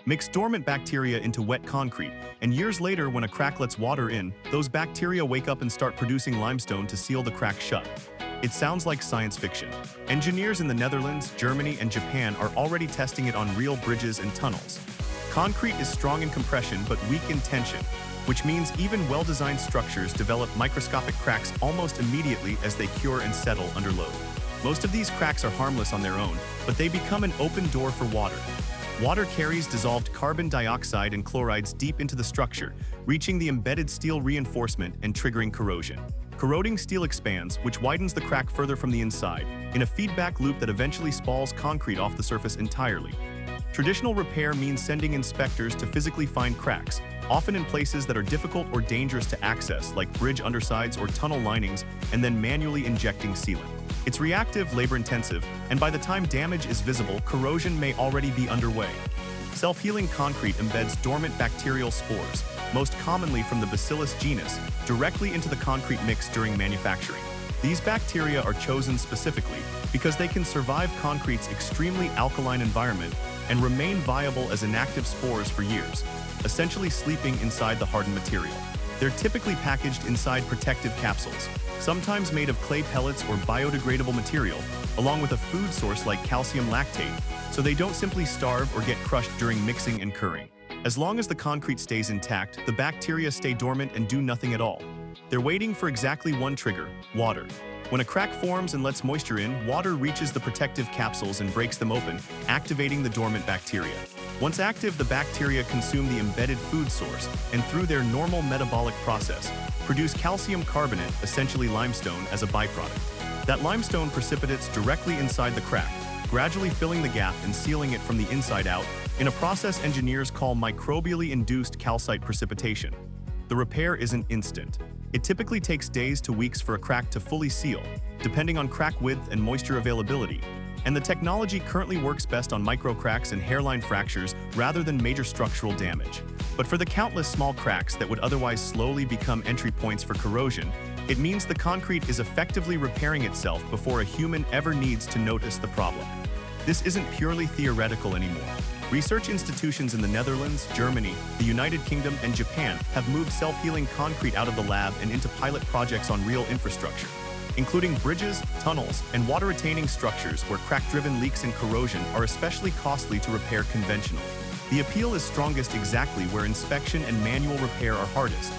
Mix dormant bacteria into wet concrete, and years later when a crack lets water in, those bacteria wake up and start producing limestone to seal the crack shut. It sounds like science fiction. Engineers in the Netherlands, Germany, and Japan are already testing it on real bridges and tunnels. Concrete is strong in compression but weak in tension, which means even well-designed structures develop microscopic cracks almost immediately as they cure and settle under load. Most of these cracks are harmless on their own, but they become an open door for water. Water carries dissolved carbon dioxide and chlorides deep into the structure, reaching the embedded steel reinforcement and triggering corrosion. Corroding steel expands, which widens the crack further from the inside, in a feedback loop that eventually spalls concrete off the surface entirely. Traditional repair means sending inspectors to physically find cracks, often in places that are difficult or dangerous to access, like bridge undersides or tunnel linings, and then manually injecting sealant. It's reactive, labor-intensive, and by the time damage is visible, corrosion may already be underway. Self-healing concrete embeds dormant bacterial spores, most commonly from the Bacillus genus, directly into the concrete mix during manufacturing. These bacteria are chosen specifically because they can survive concrete's extremely alkaline environment and remain viable as inactive spores for years, essentially sleeping inside the hardened material. They're typically packaged inside protective capsules, sometimes made of clay pellets or biodegradable material, along with a food source like calcium lactate, so they don't simply starve or get crushed during mixing and curing. As long as the concrete stays intact, the bacteria stay dormant and do nothing at all. They're waiting for exactly one trigger: water. When a crack forms and lets moisture in, water reaches the protective capsules and breaks them open, activating the dormant bacteria. Once active, the bacteria consume the embedded food source and, through their normal metabolic process, produce calcium carbonate, essentially limestone, as a byproduct. That limestone precipitates directly inside the crack, gradually filling the gap and sealing it from the inside out in a process engineers call microbially induced calcite precipitation. The repair isn't instant. It typically takes days to weeks for a crack to fully seal, depending on crack width and moisture availability, and the technology currently works best on microcracks and hairline fractures rather than major structural damage. But for the countless small cracks that would otherwise slowly become entry points for corrosion, it means the concrete is effectively repairing itself before a human ever needs to notice the problem. This isn't purely theoretical anymore. Research institutions in the Netherlands, Germany, the United Kingdom, and Japan have moved self-healing concrete out of the lab and into pilot projects on real infrastructure, including bridges, tunnels, and water-retaining structures where crack-driven leaks and corrosion are especially costly to repair conventionally. The appeal is strongest exactly where inspection and manual repair are hardest: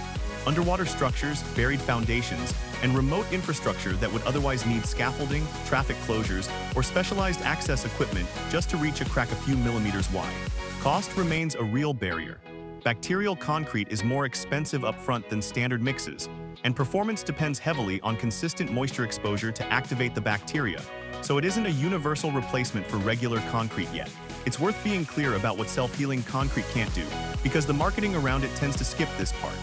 underwater structures, buried foundations, and remote infrastructure that would otherwise need scaffolding, traffic closures, or specialized access equipment just to reach a crack a few millimeters wide. Cost remains a real barrier. Bacterial concrete is more expensive upfront than standard mixes, and performance depends heavily on consistent moisture exposure to activate the bacteria, so it isn't a universal replacement for regular concrete yet. It's worth being clear about what self-healing concrete can't do, because the marketing around it tends to skip this part.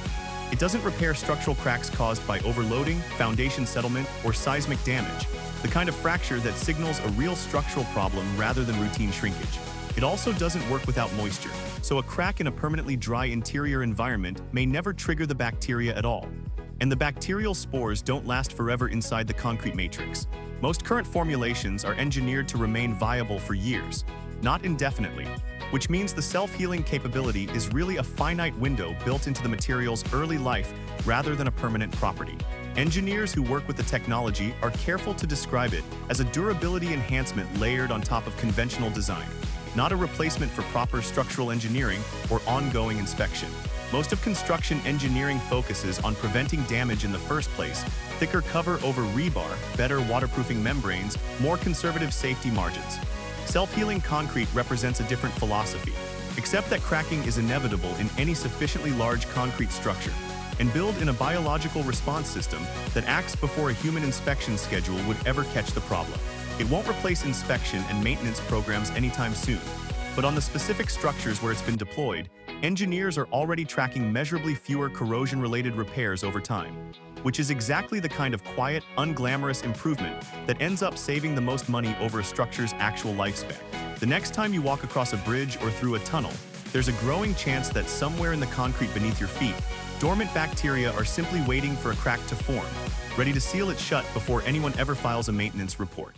It doesn't repair structural cracks caused by overloading, foundation settlement, or seismic damage, the kind of fracture that signals a real structural problem rather than routine shrinkage. It also doesn't work without moisture, so a crack in a permanently dry interior environment may never trigger the bacteria at all. And the bacterial spores don't last forever inside the concrete matrix. Most current formulations are engineered to remain viable for years, not indefinitely, which means the self-healing capability is really a finite window built into the material's early life rather than a permanent property. Engineers who work with the technology are careful to describe it as a durability enhancement layered on top of conventional design, not a replacement for proper structural engineering or ongoing inspection. Most of construction engineering focuses on preventing damage in the first place: thicker cover over rebar, better waterproofing membranes, more conservative safety margins. Self-healing concrete represents a different philosophy. Accept that cracking is inevitable in any sufficiently large concrete structure, and build in a biological response system that acts before a human inspection schedule would ever catch the problem. It won't replace inspection and maintenance programs anytime soon, but on the specific structures where it's been deployed, engineers are already tracking measurably fewer corrosion-related repairs over time, which is exactly the kind of quiet, unglamorous improvement that ends up saving the most money over a structure's actual lifespan. The next time you walk across a bridge or through a tunnel, there's a growing chance that somewhere in the concrete beneath your feet, dormant bacteria are simply waiting for a crack to form, ready to seal it shut before anyone ever files a maintenance report.